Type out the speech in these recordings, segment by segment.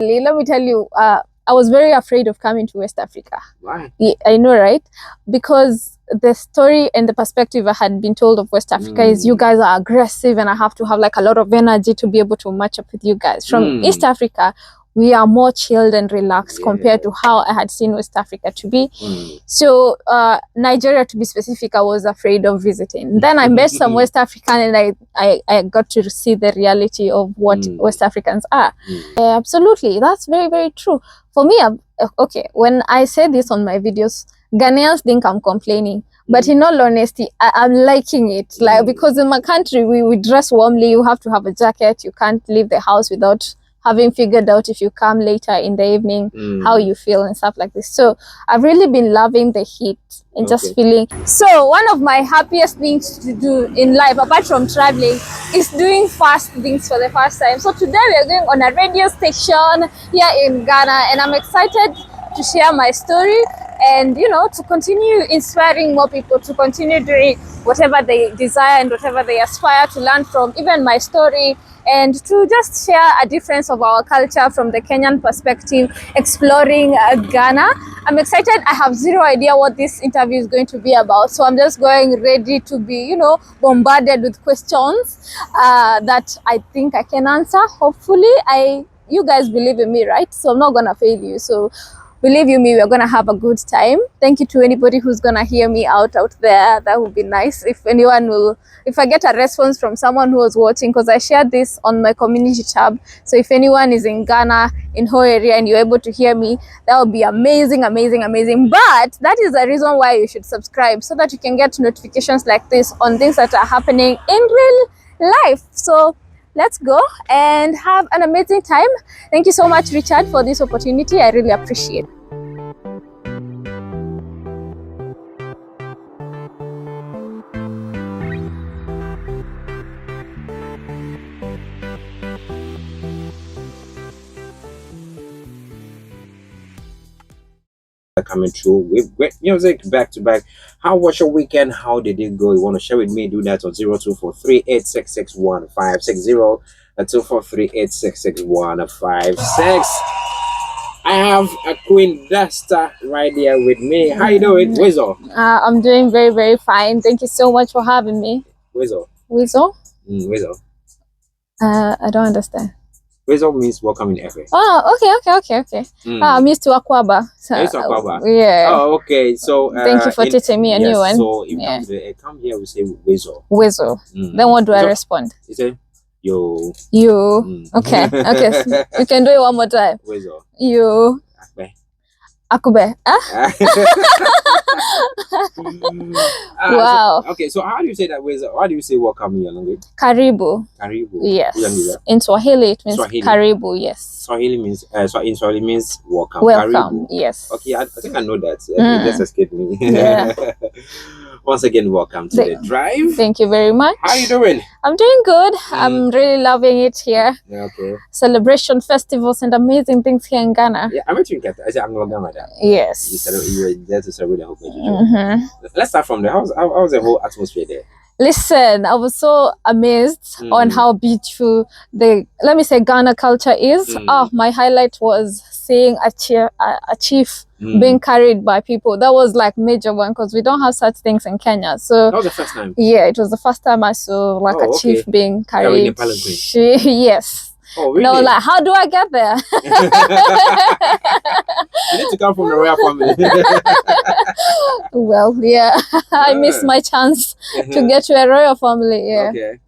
Let me tell you, I was very afraid of coming to West Africa. Why? Yeah, I know, right? Because the story and the perspective I had been told of West Africa is you guys are aggressive and I have to have like a lot of energy to be able to match up with you guys. From East Africa, we are more chilled and relaxed compared to how I had seen West Africa to be. So Nigeria, to be specific, I was afraid of visiting. Then I met some West African and I got to see the reality of what West Africans are. Absolutely, that's very, very true. For me, okay, when I say this on my videos, Ghanaians think I'm complaining. But in all honesty, I'm liking it. Like, because in my country, we dress warmly. You have to have a jacket. You can't leave the house without having figured out if you come later in the evening, how you feel and stuff like this. So I've really been loving the heat and just feeling. So one of my happiest things to do in life, apart from traveling, is doing fast things for the first time. So today we are going on a radio station here in Ghana, and I'm excited to share my story and, you know, to continue inspiring more people to continue doing whatever they desire and whatever they aspire to learn from, even my story, and to just share a difference of our culture from the Kenyan perspective, exploring Ghana. I'm excited. I have zero idea what this interview is going to be about, so I'm just going ready to be, you know, bombarded with questions that I think I can answer. Hopefully, you guys believe in me, right? So I'm not gonna fail you. So believe you me, we're gonna have a good time. Thank you to anybody who's gonna hear me out there. That would be nice. If I get a response from someone who was watching, because I shared this on my community tab. So if anyone is in Ghana, in Ho area, and you're able to hear me, that would be amazing, amazing, amazing. But that is the reason why you should subscribe, so that you can get notifications like this on things that are happening in real life. So let's go and have an amazing time. Thank you so much, Richard, for this opportunity. I really appreciate it. Coming through with great music back to back. How was your weekend? How did it go? You want to share with me? Do that on 0243-866-1560 and 243-866-156. I have a Queen Desta right here with me. How you doing, Weasel? I'm doing very, very fine. Thank you so much for having me. Weasel. Weasel? Weasel. I don't understand. Weasel means welcome in FA. Oh, okay. Miss to Akwaba. So, Akwaba. Yeah. Oh, okay. So thank you for teaching me a new one. So if you come here, we say Weasel. Weasel. Then what do I respond? You say yo. You. Okay. You can do it one more time. Weasel. You. Akube. Wow. Okay, so how do you say that? How do you say welcome in your language? Karibu. Karibu. Yes. In Swahili, it means Karibu. Yes. Swahili means in Swahili means welcome. Welcome. Karibu. Yes. Okay, I think I know that. Just escaped me. Yeah. Once again, welcome to the drive. Thank you very much. How are you doing? I'm doing good. I'm really loving it here. Yeah, okay. Celebration, festivals, and amazing things here in Ghana. Yeah, I met you in Qatar. I said I'm not Ghana. Yes. You said you were there to celebrate the whole country. Let's start from there. How was the whole atmosphere there? Listen, I was so amazed on how beautiful let me say Ghana culture is. My highlight was seeing a chief being carried by people. That was like major one, because we don't have such things in Kenya. So that was the first time. Yeah, it was the first time I saw like a chief being carried. Yes. Oh, really? No, like, how do I get there? You need to come from the royal family. Well, yeah. I missed my chance to get to a royal family. Yeah. Okay.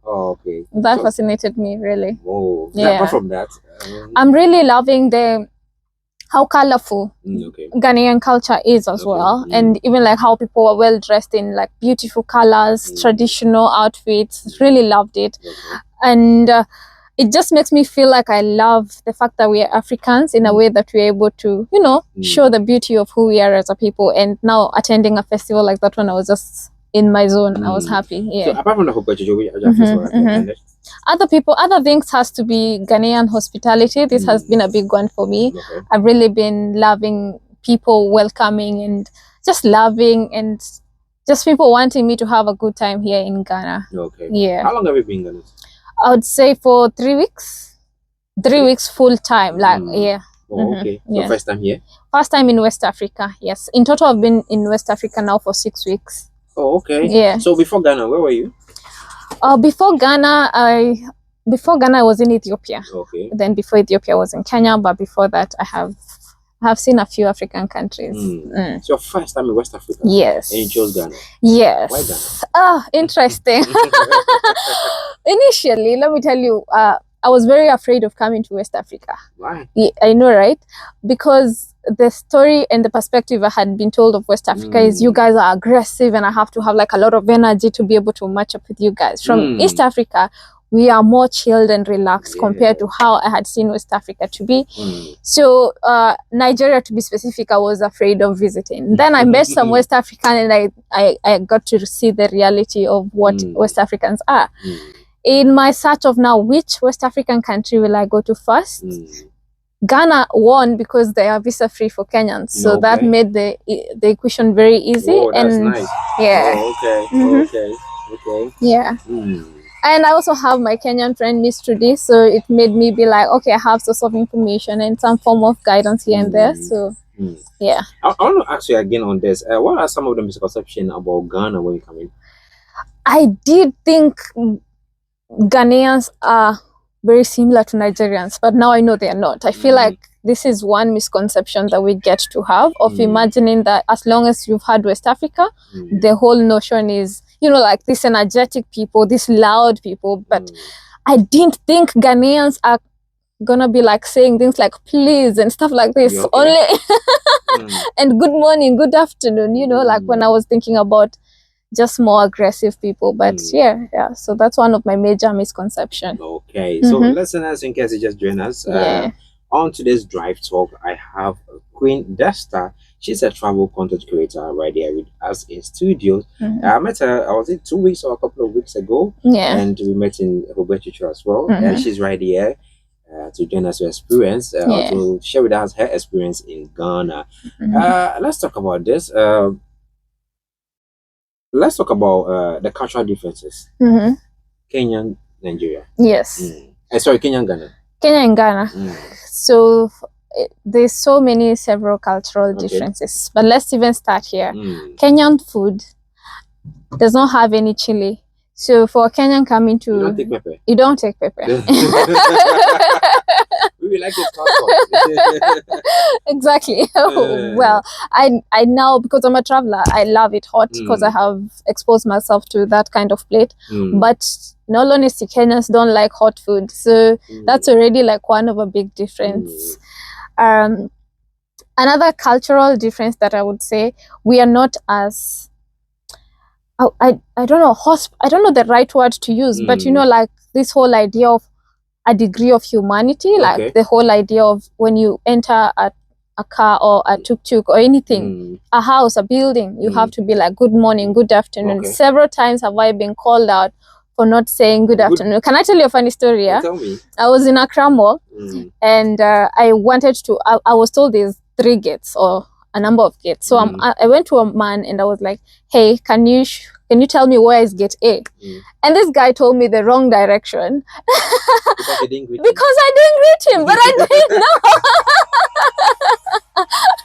Oh, okay. That fascinated me, really. Oh, yeah. Apart from that, I'm really loving how colorful Ghanaian culture is as well, and even like how people are well dressed in like beautiful colors, traditional outfits. Really loved it, and it just makes me feel like I love the fact that we are Africans in a way that we're able to, you know, show the beauty of who we are as a people. And now attending a festival like that one, I was just in my zone. I was happy. Yeah. So apart from the whole other things has to be Ghanaian hospitality. This has been a big one for me. I've really been loving people welcoming and just loving and just people wanting me to have a good time here in Ghana. Okay. Yeah. How long have you been in Ghana? I would say for 3 weeks. 3 weeks full time. Like, yeah. Oh, okay. So Yeah. first time here? First time in West Africa, yes. In total, I've been in West Africa now for 6 weeks. Oh, okay. Yeah. So before Ghana, where were you? Before Ghana, I was in Ethiopia. Okay. Then before Ethiopia, I was in Kenya. But before that, I have seen a few African countries. So your first time in West Africa? Yes. And you chose Ghana? Yes. Why Ghana? Ah, interesting. Initially, let me tell you, I was very afraid of coming to West Africa. Why? Yeah, I know, right? Because the story and the perspective I had been told of West Africa is you guys are aggressive and I have to have like a lot of energy to be able to match up with you guys. From East Africa, we are more chilled and relaxed compared to how I had seen West Africa to be. So Nigeria, to be specific, I was afraid of visiting. Then I met some West African and I got to see the reality of what West Africans are. In my search of now, which West African country will I go to first? Ghana won because they are visa free for Kenyans, so that made the equation very easy. Oh, that's and nice. Yeah. Oh, okay. Okay. Yeah. And I also have my Kenyan friend Miss Trudy, so it made me be like, okay, I have source of information and some form of guidance here and there. So yeah. I want to ask you again on this. What are some of the misconceptions about Ghana when you come in? I did think Ghanaians are very similar to Nigerians, but now I know they are not. I feel like this is one misconception that we get to have of imagining that as long as you've had West Africa, the whole notion is, you know, like this energetic people, these loud people. But I didn't think Ghanaians are gonna be like saying things like please and stuff like this. Only and good morning, good afternoon, you know, like when I was thinking about just more aggressive people. But yeah, so that's one of my major misconceptions. Okay, so listeners, in case you just join us, on today's Drive Talk, I have Queen Desta. She's a travel content creator right there with us in studio. I met her, I was it 2 weeks or a couple of weeks ago, and we met in Roberto as well. And she's right here to join us to experience, to share with us her experience in Ghana. Let's talk about this. Let's talk about the cultural differences. Kenyan, Nigeria. Yes. Sorry, Kenyan, Ghana. Kenya and Ghana. So there's so many several cultural differences. But let's even start here. Kenyan food does not have any chili. So for a Kenyan coming to... You don't take pepper? You don't take pepper. We like it. Exactly. Well, I now, because I'm a traveler, I love it hot because I have exposed myself to that kind of plate. But in all honesty, Kenyans don't like hot food. So that's already like one of a big difference. Another cultural difference that I would say, we are not as... I don't know, I don't know the right word to use, but you know, like this whole idea of a degree of humanity, like the whole idea of when you enter a car or a tuk-tuk or anything, a house, a building, you have to be like, good morning, good afternoon. Several times have I been called out for not saying good afternoon. Can I tell you a funny story? Yeah? Tell me. I was in Accra Mall and I wanted to, I was told there's 3 gates or a number of gates. So I went to a man and I was like, hey, can you tell me where is gate A? And this guy told me the wrong direction. Because, because I didn't greet him, but I didn't know.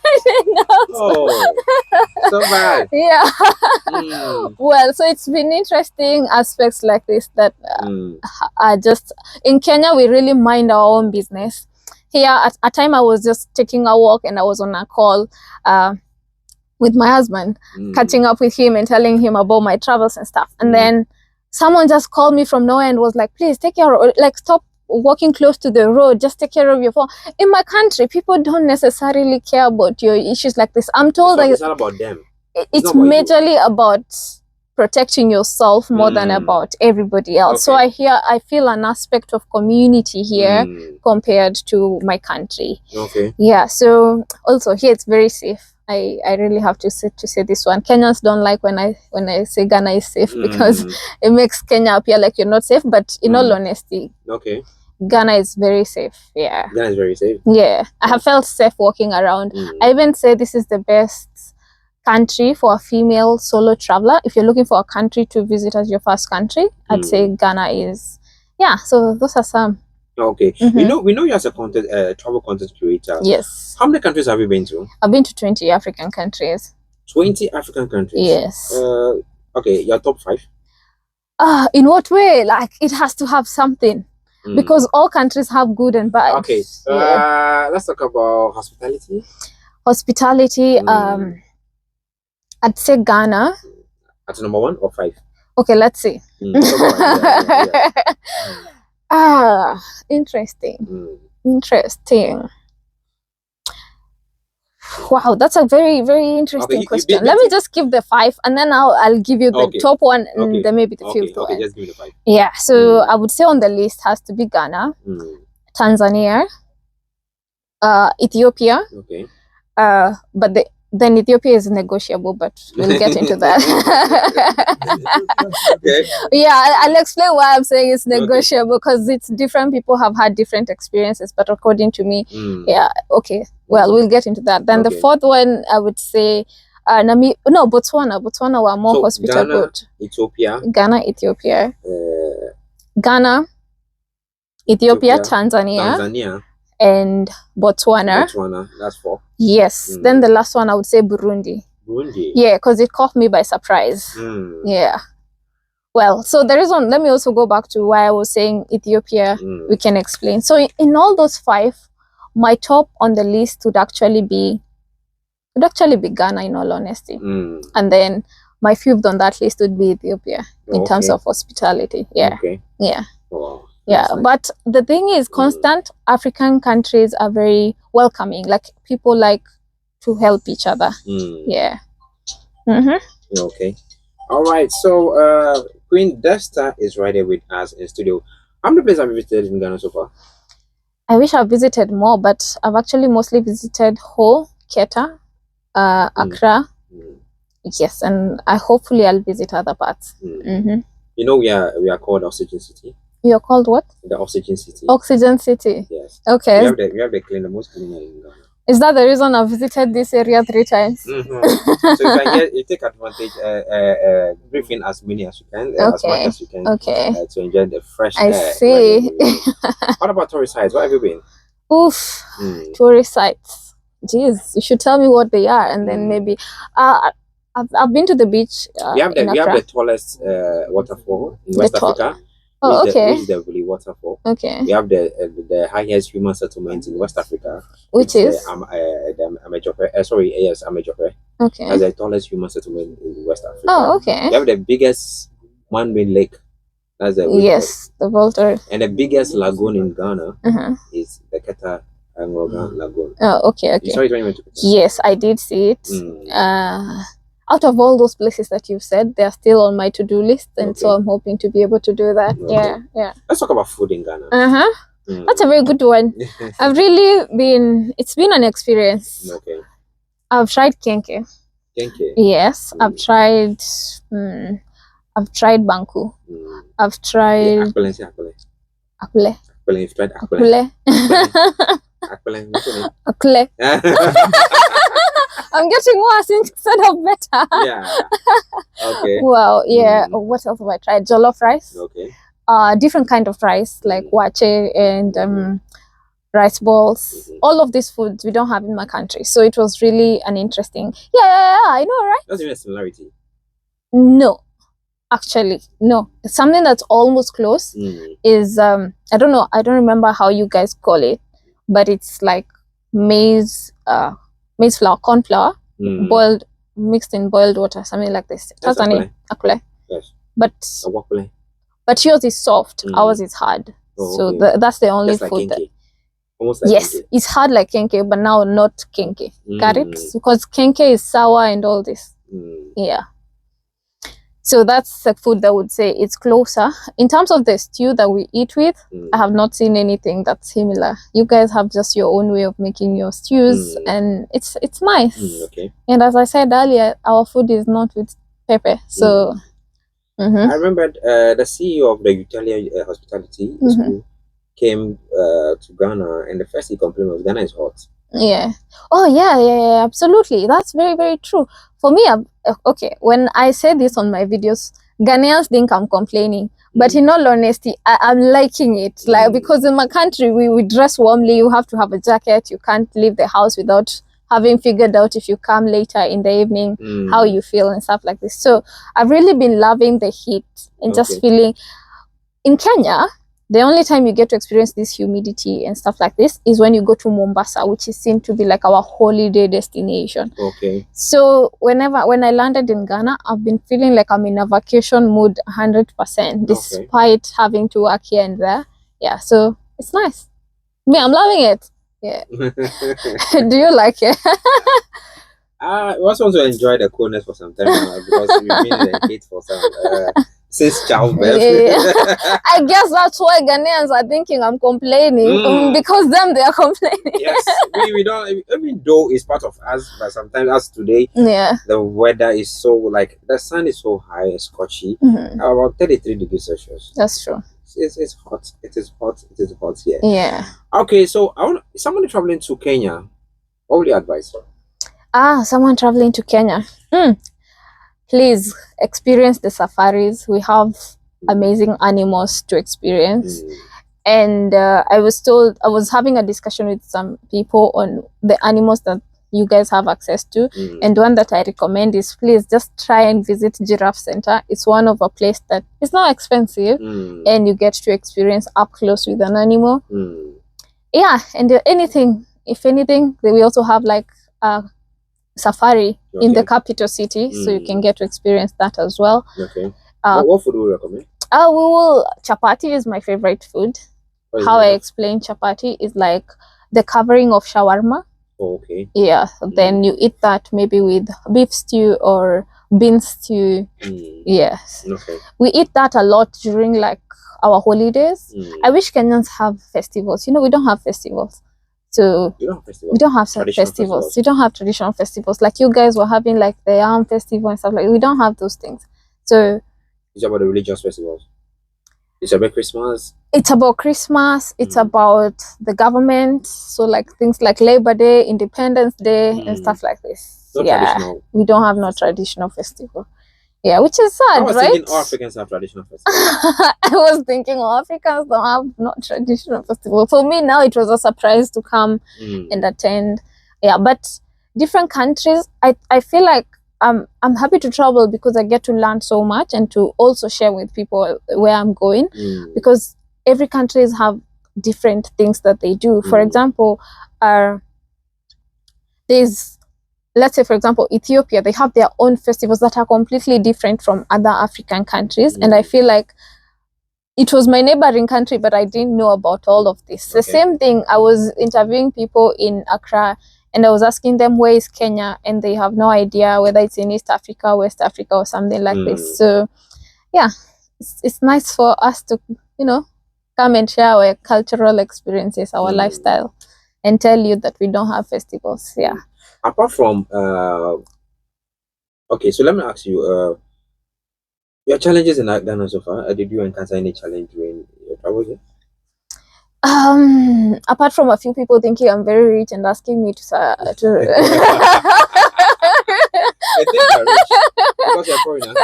I didn't know. Oh, so bad. Yeah. Well, so it's been interesting aspects like this that are just... In Kenya, we really mind our own business. Here, at a time, I was just taking a walk and I was on a call with my husband, catching up with him and telling him about my travels and stuff. And then someone just called me from nowhere and was like, please take care of, like, stop walking close to the road, just take care of your phone. In my country, people don't necessarily care about your issues like this. I'm told that it's not about them. It's majorly about protecting yourself more than about everybody else. So I feel an aspect of community here compared to my country. Yeah, so also here it's very safe. I really have to say this one. Kenyans don't like when I say Ghana is safe because it makes Kenya appear like you're not safe, but in all honesty, Ghana is very safe. Yeah, Ghana is very safe. Yeah, I have felt safe walking around. I even say this is the best country for a female solo traveler. If you're looking for a country to visit as your first country, I'd say Ghana is. Yeah, so those are some. Okay. We know you as a travel content creator. Yes. How many countries have you been to? I've been to 20 African countries. 20 African countries? Yes. Okay, your top 5? In what way? Like, it has to have something. Because all countries have good and bad. Okay. Let's talk about hospitality. Hospitality, I'd say Ghana. At number 1 or 5? Okay, let's see. Interesting. Interesting. Wow, that's a very, very interesting question. Let me just give the 5, and then I'll give you the top one, and then maybe the 5th one. Okay, just give me the 5. Yeah, so I would say on the list has to be Ghana, Tanzania, Ethiopia. Okay. But then Ethiopia is negotiable, but we'll get into that. Okay. Yeah, I'll explain why I'm saying it's negotiable, because it's different. People have had different experiences, but according to me, yeah, okay. Well, we'll get into that. Then the 4th one, I would say, Botswana. Botswana were more hospitable. Ghana, Ethiopia. Ghana, Ethiopia, Tanzania. And Botswana. That's 4. Yes. Then the last one, I would say Burundi. Yeah, because it caught me by surprise. Yeah. Well, so the reason, let me also go back to why I was saying Ethiopia, we can explain. So in all those 5, my top on the list would actually be Ghana, in all honesty. And then my 5th on that list would be Ethiopia in terms of hospitality. Yeah. Yeah. Wow. Yeah, but the thing is, constant African countries are very welcoming. Like, people like to help each other. Yeah. Okay. All right. So, Queen Desta is right here with us in studio. How many places have you visited in Ghana so far? I wish I visited more, but I've actually mostly visited Ho, Keta, Accra. Yes, and hopefully I'll visit other parts. You know, we are called Oxygen City. You're called what? The Oxygen City. Oxygen City. Yes. Okay. We have the most clean air in Ghana. Is that the reason I've visited this area 3 times? So if you're here, you take advantage, breathe in as many as you can, as much as you can, to enjoy the fresh air. I see. What about tourist sites? Where have you been? Oof, tourist sites. Jeez, you should tell me what they are, and then maybe. I've been to the beach. We have the tallest waterfall in West Africa. Oh, okay. Which is the Vili waterfall. Okay. We have the highest human settlement in West Africa, which is the Amejokwe. Amejokwe. Okay. That's the tallest human settlement in West Africa. Oh, okay. We have the biggest man-made lake. That's the the Volta. And the biggest lagoon in Ghana is the Keta Lagoon. Oh, okay. You saw it when you went to Keta? Yes, I did see it. Out of all those places that you've said, they're still on my to-do list, and so I'm hoping to be able to do that. Yeah. Let's talk about food in Ghana. That's a very good one. It's been an experience. Okay. I've tried kenke. Kenke? Yes, I've tried banku. I've tried akule. You've tried akule. Akule. I'm getting worse instead of better. Yeah. Okay. Wow. Yeah. What else have I tried? Jollof rice. Okay. Different kind of rice, like wache and rice balls. All of these foods we don't have in my country, so it was really an interesting. Yeah. I know, right? That's even a similarity. No, actually, no. Something that's almost close is I don't know. I don't remember how you guys call it, but it's like maize flour, corn flour, mixed in boiled water, something like this. That's akule. Yes. But yours is soft. Ours is hard. So that's the only food that. Almost like yes, kenke. It's hard like kenke, but now not kenke. Got it? Because kenke is sour and all this. Yeah. So that's a food that would say it's closer. In terms of the stew that we eat with, I have not seen anything that's similar. You guys have just your own way of making your stews, and it's nice. Okay. And as I said earlier, our food is not with pepper. So I remember the CEO of the Italian hospitality school came to Ghana, and the first he complained was Ghana is hot. Yeah. Oh yeah, absolutely. That's very, very true. For me, okay, when I say this on my videos, Ghanaians think I'm complaining, But in all honesty, I'm liking it. Like, because in my country, we dress warmly. You have to have a jacket. You can't leave the house without having figured out if you come later in the evening, how you feel and stuff like this. So I've really been loving the heat and just feeling. In Kenya, the only time you get to experience this humidity and stuff like this is when you go to Mombasa, which is seen to be like our holiday destination. Okay. So when I landed in Ghana, I've been feeling like I'm in a vacation mood 100%, despite having to work here and there. Yeah, so it's nice. Me, I'm loving it. Yeah. Do you like it? I also want to enjoy the coolness for some time now, because we've been in the heat for some since childbirth. I guess that's why Ghanaians are thinking I'm complaining, because them, they are complaining. Yes, we don't, even though it's part of us, but sometimes as today, the weather is so, like, the sun is so high and scorchy, about 33 degrees Celsius. That's true. It's hot. It is hot. It is hot here. Yeah. Okay, so someone traveling to Kenya, what would you advise? Someone traveling to Kenya. Please experience the safaris. We have amazing animals to experience. And I was having a discussion with some people on the animals that you guys have access to. And one that I recommend is, please just try and visit Giraffe Center. It's one of a place that is not expensive, and you get to experience up close with an animal. Yeah, and if anything, we also have like a safari in the capital city, so you can get to experience that as well. What food would you recommend? Chapati is my favorite food. How I explain chapati is like the covering of shawarma. Okay. Yeah, then you eat that maybe with beef stew or bean stew. Yes. Okay. We eat that a lot during like our holidays. I wish Kenyans have festivals. We don't have festivals. So we don't have festivals. We don't have traditional festivals. Like you guys were having like the Yam festival and stuff like that. We don't have those things. So it's about the religious festivals. It's about Christmas. It's about Christmas. It's about the government. So like things like Labor Day, Independence Day, and stuff like this. Traditional. We don't have no traditional festival. Yeah, which is sad, I was right? thinking all Africans have traditional festivals. I was thinking all Africans don't have no traditional festival. For me now, it was a surprise to come and attend. Yeah, but different countries, I feel like I'm happy to travel because I get to learn so much and to also share with people where I'm going, because every countries have different things that they do. For example, let's say, for example, Ethiopia, they have their own festivals that are completely different from other African countries. And I feel like it was my neighboring country, but I didn't know about all of this. The same thing, I was interviewing people in Accra, and I was asking them, where is Kenya? And they have no idea whether it's in East Africa, West Africa, or something like this. So, yeah, it's nice for us to, come and share our cultural experiences, our lifestyle, and tell you that we don't have festivals. Yeah. Apart from, okay, so let me ask you, your challenges in Ghana so far, did you encounter any challenge during your travel here? Apart from a few people thinking I'm very rich and asking me to I think you're rich because you're foreigner.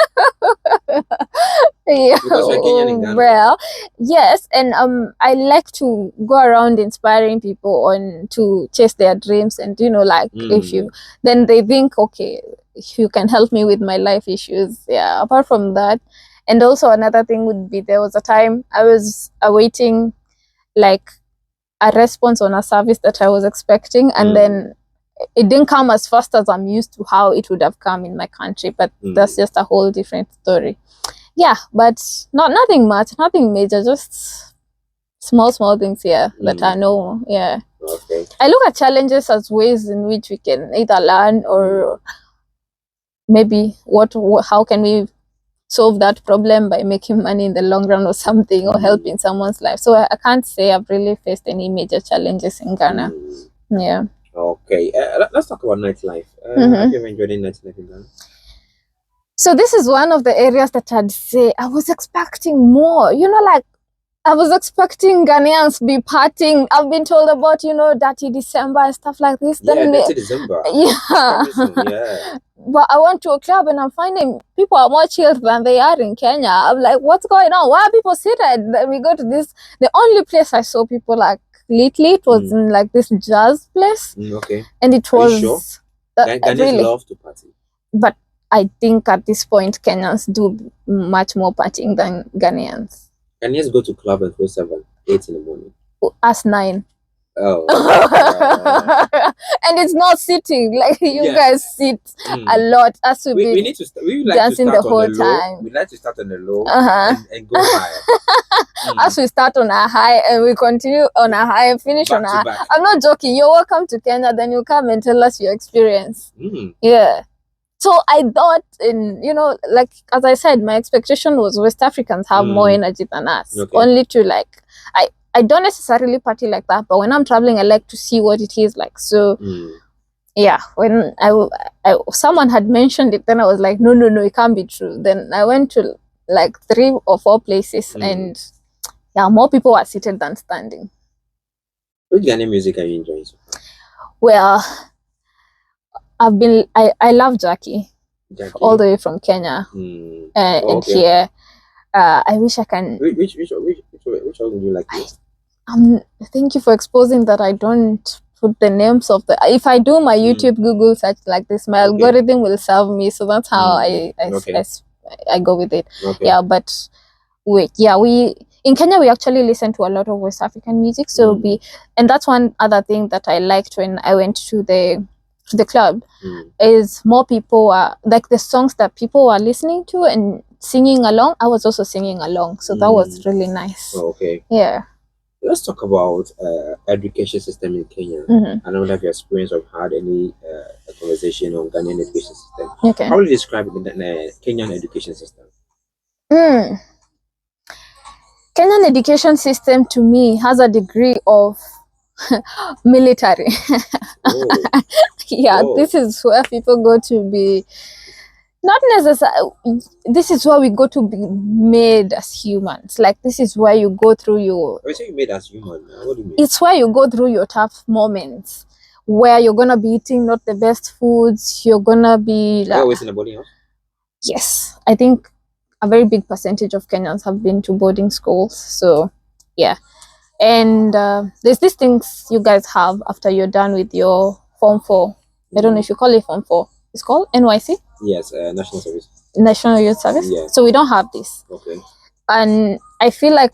Yeah, because you're Kenyan in Ghana. Well, yes, and I like to go around inspiring people on to chase their dreams, and then they think, okay, you can help me with my life issues. Yeah, apart from that, and also another thing would be, there was a time I was awaiting like a response on a service that I was expecting, and then it didn't come as fast as I'm used to how it would have come in my country, but that's just a whole different story. Yeah, but nothing much, nothing major, just small things here that I know. Yeah. Okay. I look at challenges as ways in which we can either learn or maybe how can we solve that problem by making money in the long run or something, or helping someone's life. So I can't say I've really faced any major challenges in Ghana. Yeah. Okay, let's talk about nightlife. Have you ever enjoyed any nightlife in Ghana? So this is one of the areas that I'd say I was expecting more. Like I was expecting Ghanaians be partying. I've been told about, Dirty December and stuff like this. Yeah, Then Dirty December. yeah. Yeah. But I went to a club and I'm finding people are more chilled than they are in Kenya. I'm like, what's going on? Why are people seated? Then we go to this. The only place I saw people like lately, it was in like this jazz place. Okay. And it was. Are you sure? Ghanaians really love to party. But I think at this point, Kenyans do much more partying than Ghanaians. Ghanaians go to club until 7, 8 in the morning. Us 9. Oh. And it's not sitting like you guys sit a lot. As we need to we like dancing to start the whole on the low. time. We like to start on the low and go higher. As we start on a high and we continue on a high and finish on a high. Back. I'm not joking. You're welcome to Kenya. Then you come and tell us your experience. Yeah. So I thought, like as I said, my expectation was West Africans have more energy than us. Okay. Only to like, I don't necessarily party like that, but when I'm traveling, I like to see what it is like. So, yeah, when someone had mentioned it, then I was like, no, it can't be true. Then I went to like 3 or 4 places, and yeah, more people were seated than standing. Which Ghanaian music are you enjoying so far? Well, I love Jackie, all the way from Kenya, and here. I wish I can. Which one do you like? Thank you for exposing that. I don't put the names of the. If I do my YouTube Google search like this, my algorithm will serve me. So that's how I go with it. Okay. Yeah, but wait, we in Kenya we actually listen to a lot of West African music. So and that's one other thing that I liked when I went to the club is more people are like the songs that people were listening to and singing along. I was also singing along, so that was really nice. Okay. Yeah. Let's talk about education system in Kenya. I don't know if you experience or had any conversation on Ghanaian education system. Okay. How would you describe the Kenyan education system? Kenyan education system to me has a degree of military. Yeah, this is where people go to be not necessarily. This is where we go to be made as humans. Like this is where you go through your. When you say made as human, what do you mean? It's where you go through your tough moments, where you're gonna be eating not the best foods. You're gonna be like. Always in a boarding house. Yes, I think a very big percentage of Kenyans have been to boarding schools. So, yeah. And there's these things you guys have after you're done with your Form 4. I don't know if you call it Form 4. It's called NYC? Yes, National Service. National Youth Service? Yeah. So we don't have this. Okay. And I feel like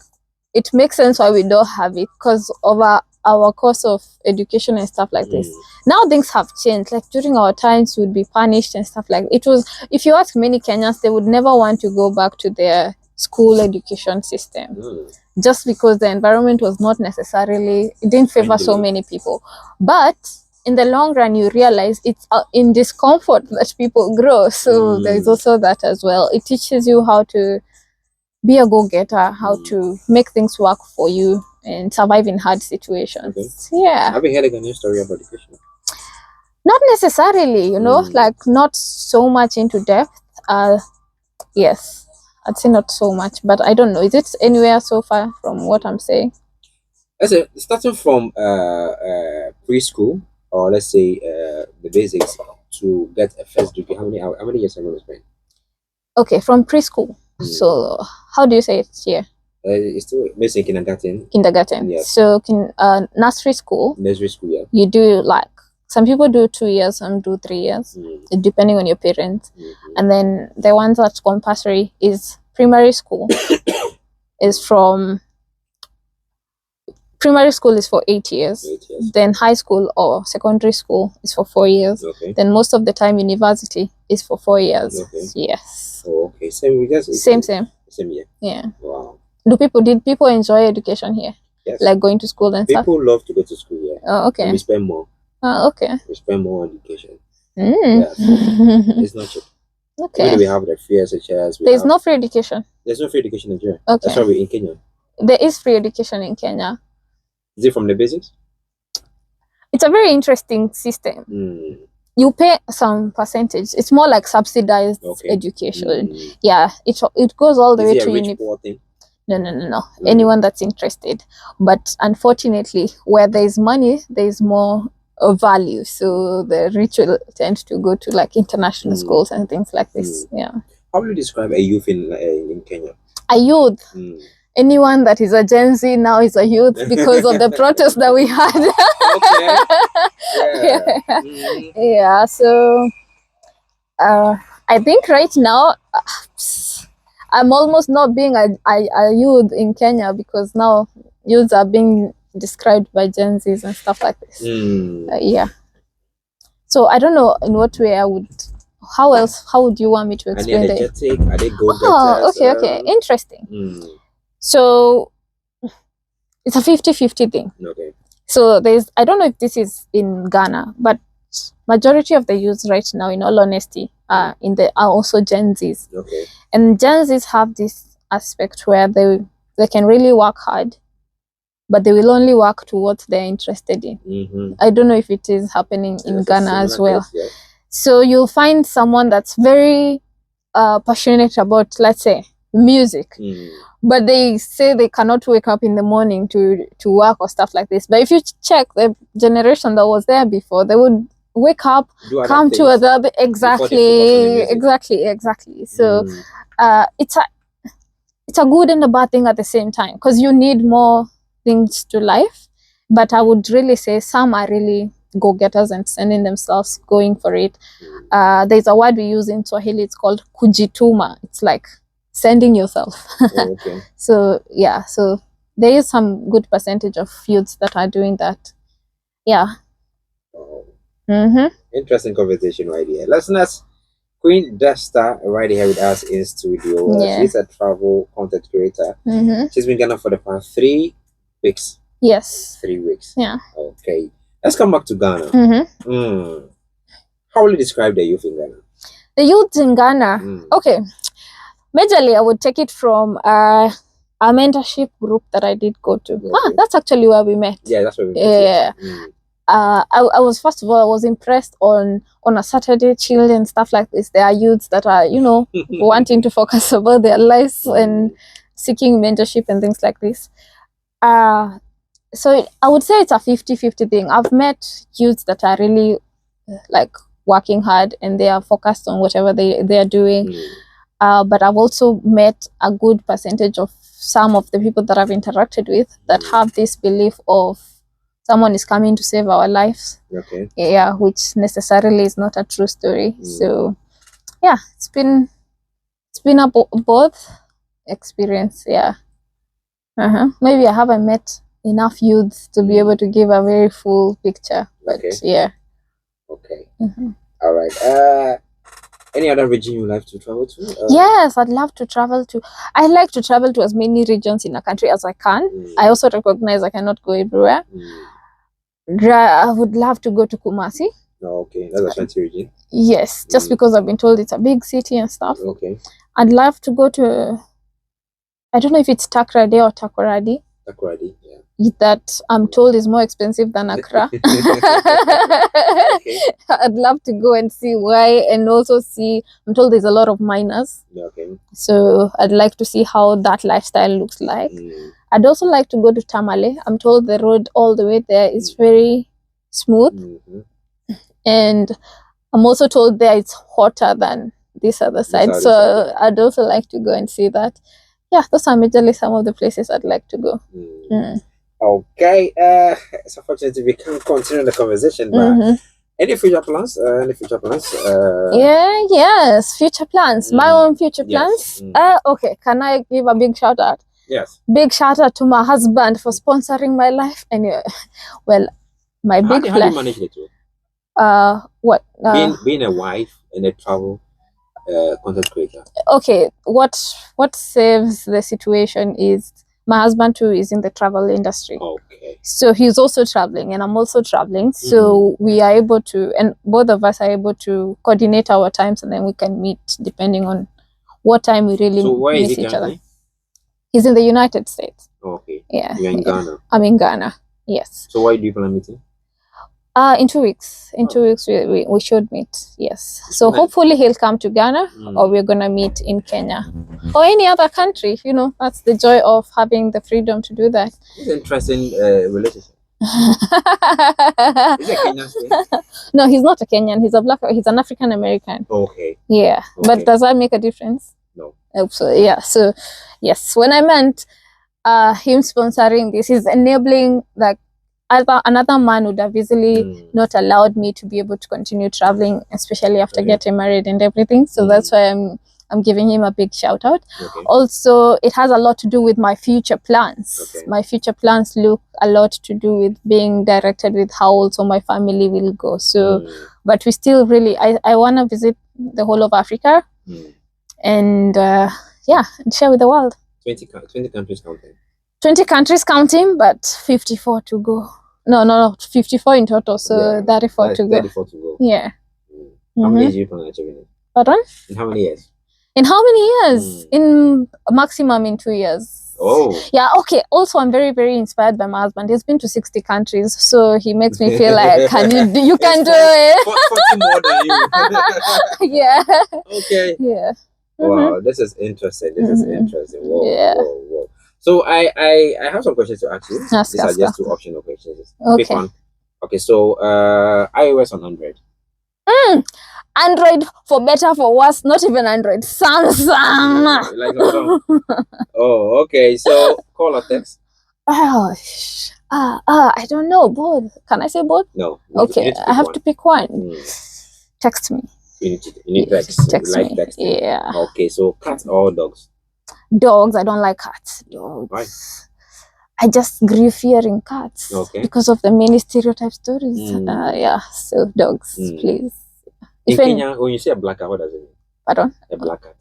it makes sense why we don't have it because of our course of education and stuff like this. Now things have changed. Like during our times, we would be punished and stuff like that. It was, if you ask many Kenyans, they would never want to go back to their school education system. Just because the environment was not necessarily, it didn't favor so many people. But in the long run, you realize it's in discomfort that people grow. So there's also that as well. It teaches you how to be a go-getter, how to make things work for you and survive in hard situations. Okay. Yeah. Have you heard a Ghanaian story about education? Not necessarily, like not so much into depth. Yes, I'd say not so much, but I don't know. Is it anywhere so far from what I'm saying? Let's say starting from preschool, or let's say the basics to get a first degree. How many years are you going to spend? Okay, from preschool. So how do you say it here? It's still basically kindergarten. Kindergarten. Yeah. So nursery school. Nursery school, yeah. You do like some people do 2 years, some do 3 years, depending on your parents. And then the ones that's compulsory is primary school. Is from primary school is for 8 years. 8 years. Then high school or secondary school is for 4 years. Okay. Then most of the time university is for 4 years. Okay. Yes. Oh, okay. Same year. Yeah. Wow. Did people enjoy education here? Yes. Like going to school and people stuff? People love to go to school here. Oh, okay. And we spend more. Oh, okay. We spend more on education. Yeah, so it's not cheap. Okay. Even though we have the free SHS. There's no free education. There's no free education in Nigeria. Okay. That's why we're in Kenya. There is free education in Kenya. Is it from the basics? It's a very interesting system. You pay some percentage. It's more like subsidized education. Yeah, it goes all the way to rich poor thing? No. Anyone that's interested. But unfortunately, where there is money, there is more value. So the rich will tend to go to like international schools and things like this. Yeah. How would you describe a youth in Kenya? A youth. Anyone that is a Gen Z now is a youth because of the protest that we had. Okay. Yeah. So I think right now I'm almost not being a youth in Kenya because now youths are being described by Gen Zs and stuff like this. Yeah. So I don't know in what way I would. How would you want me to explain it? Are they go-getters? Okay. Interesting. So it's a 50-50 thing. Okay. So I don't know if this is in Ghana, but majority of the youth right now, in all honesty, are also Gen Zs. Okay. And Gen Zs have this aspect where they can really work hard, but they will only work to what they're interested in. I don't know if it is happening in Ghana as well. Case, yeah. So you'll find someone that's very passionate about, let's say, music, but they say they cannot wake up in the morning to work or stuff like this. But if you check the generation that was there before, they would wake up, come to other exactly. So it's a good and a bad thing at the same time, because you need more things to life. But I would really say some are really go-getters and sending themselves, going for it. There's a word we use in Swahili, it's called kujituma. It's like sending yourself. Okay. So yeah, so there is some good percentage of youths that are doing that. Yeah. Interesting conversation right here. Listeners, Queen Desta right here with us in studio. She's a travel content creator. She's been in Ghana for the past 3 weeks. Yes. 3 weeks. Yeah. Okay. Let's come back to Ghana. How will you describe the youth in Ghana? The youth in Ghana? Okay. Majorly, I would take it from a mentorship group that I did go to. Okay. That's actually where we met. Yeah, that's where we met. Yeah. I was, first of all, I was impressed on a Saturday chill and stuff like this. There are youths that are, wanting to focus about their lives and seeking mentorship and things like this. So I would say it's a 50-50 thing. I've met youths that are really like working hard and they are focused on whatever they are doing. But I've also met a good percentage of some of the people that I've interacted with that have this belief of someone is coming to save our lives. Okay. Yeah, which necessarily is not a true story. So yeah, it's been a both experience. Yeah. Maybe I haven't met enough youths to be able to give a very full picture. But yeah. Okay. All right. Any other region you like to travel to? Yes, I'd love to travel to. I like to travel to as many regions in a country as I can. I also recognize I cannot go everywhere. I would love to go to Kumasi. Okay, that's a Ashanti region. Yes, just because I've been told it's a big city and stuff. Okay. I'd love to go to, I don't know if it's Takoradi or Takoradi. Takoradi, yeah. That I'm told is more expensive than Accra. Okay. I'd love to go and see why, and also see, I'm told there's a lot of miners. Okay. So I'd like to see how that lifestyle looks like. I'd also like to go to Tamale. I'm told the road all the way there is very smooth. And I'm also told there it's hotter than this other side. So I'd also like to go and see that. Yeah, those are majorly some of the places I'd like to go. Okay. It's unfortunate we can't continue the conversation, but any future plans? Yes, future plans. My own future plans. Okay, can I give a big shout out? Yes. Big shout out to my husband for sponsoring my life. Anyway, well, my big plan. How do you manage the two? What? Being a wife and a travel content creator. Okay, what saves the situation is my husband too is in the travel industry. Okay. So he's also traveling and I'm also traveling. So we are able to, and both of us are able to coordinate our times, and then we can meet depending on what time we really miss each other. He's in the United States. Okay. Yeah. You're in Ghana. I'm in Ghana. Yes. So why do you plan meeting? In 2 weeks. In 2 weeks, we should meet. Yes. So hopefully he'll come to Ghana, or we're gonna meet in Kenya, or any other country. You know, that's the joy of having the freedom to do that. It's an interesting relationship. Is it Kenyan thing? No, he's not a Kenyan. He's he's an African American. Okay. Yeah, okay. But does that make a difference? No. So yeah. So yes, when I meant him sponsoring this, he's enabling like another man would have easily not allowed me to be able to continue traveling, especially after getting married and everything. So that's why I'm giving him a big shout out. Okay. Also, it has a lot to do with my future plans. Okay. My future plans look a lot to do with being directed with how also my family will go. So, but we still really, I want to visit the whole of Africa and yeah, and share with the world. 20 countries counting. 20 countries counting, but 54 to go. No, 54 in total, so 34 to go. 34 to go. Yeah. How many years do you plan on achieving it? Pardon? In how many years? In how many years? In maximum in 2 years. Oh. Yeah, okay. Also, I'm very, very inspired by my husband. He's been to 60 countries, so he makes me feel like, you can do it. 40 more than you. Yeah. Okay. Yeah. Wow, this is interesting. This is interesting. Whoa, yeah. Whoa. So I have some questions to ask you. These are just 2 optional questions. Okay. Pick one. Okay, so iOS on Android. Android, for better, for worse. Not even Android. Samsung. Oh, okay. So call or text? I don't know. Both. Can I say both? No. Okay, I have to pick one. Text me. You need text. Text me. Texting. Yeah. Okay, so cats or dogs? Dogs. I don't like cats. Dogs. Why? I just grew fearing cats because of the many stereotype stories. Yeah, so dogs, please. In Kenya, when you say a black cat, what does it mean? Pardon? A black cat.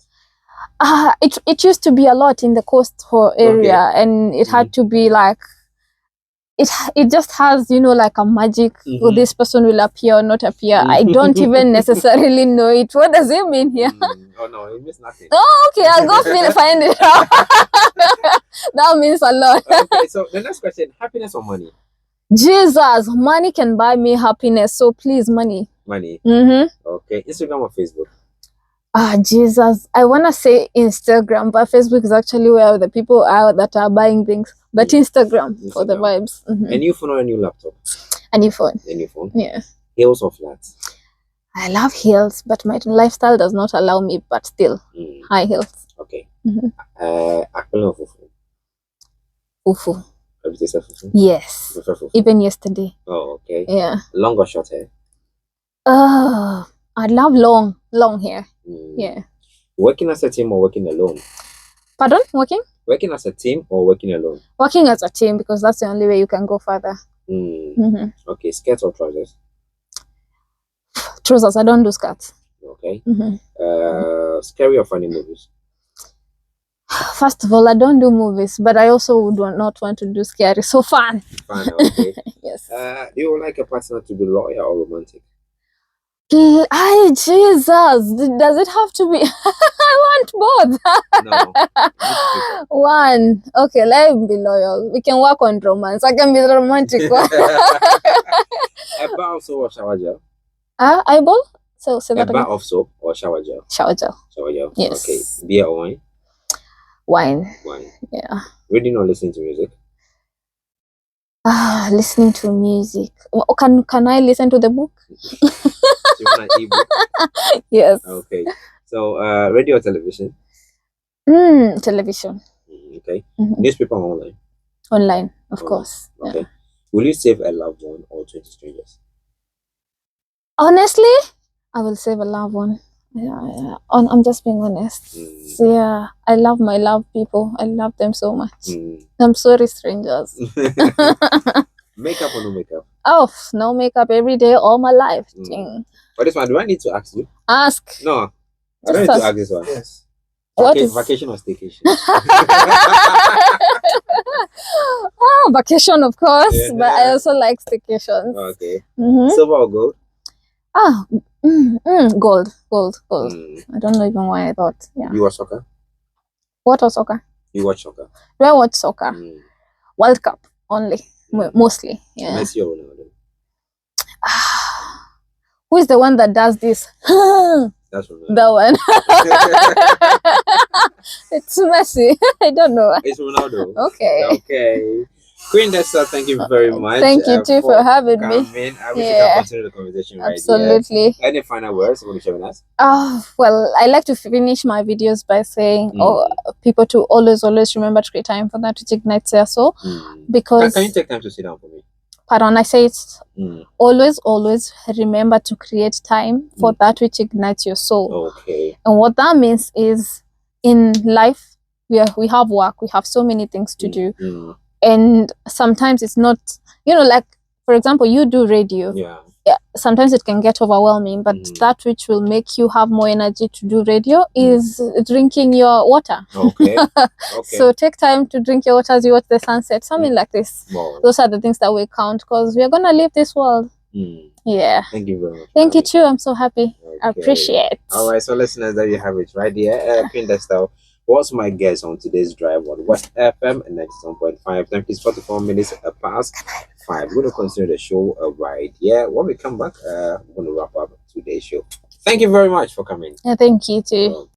It used to be a lot in the coastal area, and it had to be like it just has, you know, like a magic. Oh, this person will appear or not appear. I don't even necessarily know it. What does it mean here? Oh no, it means nothing. Oh, okay, I'll go find it out. That means a lot. Okay, so the next question: happiness or money? Jesus, money can buy me happiness. So please, money. Money. Okay, Instagram or Facebook? Jesus, I wanna say Instagram, but Facebook is actually where the people are that are buying things. But Instagram for the vibes. A new phone or a new laptop? A new phone. A new phone? Yeah. Heels or flats? I love heels, but my lifestyle does not allow me, but still, high heels. Okay. Akpele or fufu? Fufu. Have you tasted fufu? Yes. Fufu? Even yesterday. Oh, okay. Yeah. Long or short hair? I love long hair. Yeah. Working as a team or working alone? Pardon? Working? Working as a team or working alone? Working as a team, because that's the only way you can go further. Okay, skirts or trousers? Trousers. I don't do skirts. Okay. Scary or funny movies? First of all, I don't do movies, but I also would not want to do scary. So fun. Fun, okay. Yes. Do you like a partner to be loyal or romantic? Ay, Jesus. Does it have to be? I want both. No. One. Okay, let me be loyal. We can work on romance. I can be the romantic one. A bar of soap or shower gel? Eyeball? So a bar of soap or shower gel? Shower gel. Shower gel. Yes. Okay. Beer or wine? Wine. Wine. Yeah. Reading or listening to music? Listening to music. Can I listen to the book? You want an ebook? Yes. Okay. So radio or television? Television. Okay. Newspaper or online? Online, of course. Okay. Yeah. Will you save a loved one or 20 strangers? Honestly, I will save a loved one. Yeah. I'm just being honest. Yeah, I love my loved people. I love them so much. I'm sorry, strangers. Makeup or no makeup? Oh, no makeup every day, all my life. But this one, do I need to ask you? Ask. No, I don't need to ask this one. Yes. What is vacation or staycation? Vacation, of course, but I also like staycations. Okay. Silver or gold? Gold. I don't know even why I thought. Yeah. You watch soccer? What was soccer? You watch soccer? Do I watch soccer? World Cup only, mostly. Yeah. Messi or Ronaldo? Who is the one that does this? That's Ronaldo. That one. It's messy. I don't know. It's Ronaldo. Okay. Okay. Queen Desta, thank you very much. Thank you too for having me. I wish you can continue the conversation right Absolutely. here. Any final words you want to share with us? Well, I like to finish my videos by saying, people to always remember to create time for that which ignites their soul. Because can you take time to sit down for me? Pardon, I say it's always remember to create time for that which ignites your soul. Okay. And what that means is, in life, we have work, we have so many things to do. And sometimes it's not, like, for example, you do radio. Yeah. Sometimes it can get overwhelming, but that which will make you have more energy to do radio is drinking your water. Okay. So take time to drink your water as you watch the sunset, something like this. Wow. Those are the things that we count, because we are going to leave this world. Yeah. Thank you very much. Thank you too. I'm so happy. Okay. I appreciate it. All right. So listeners, there you have it right here. Queen Desta was my guest on today's drive on West FM 97.5. Thank you. 44 minutes past 5. We're going to continue the show right here. When we come back, we're going to wrap up today's show. Thank you very much for coming. Yeah, thank you too.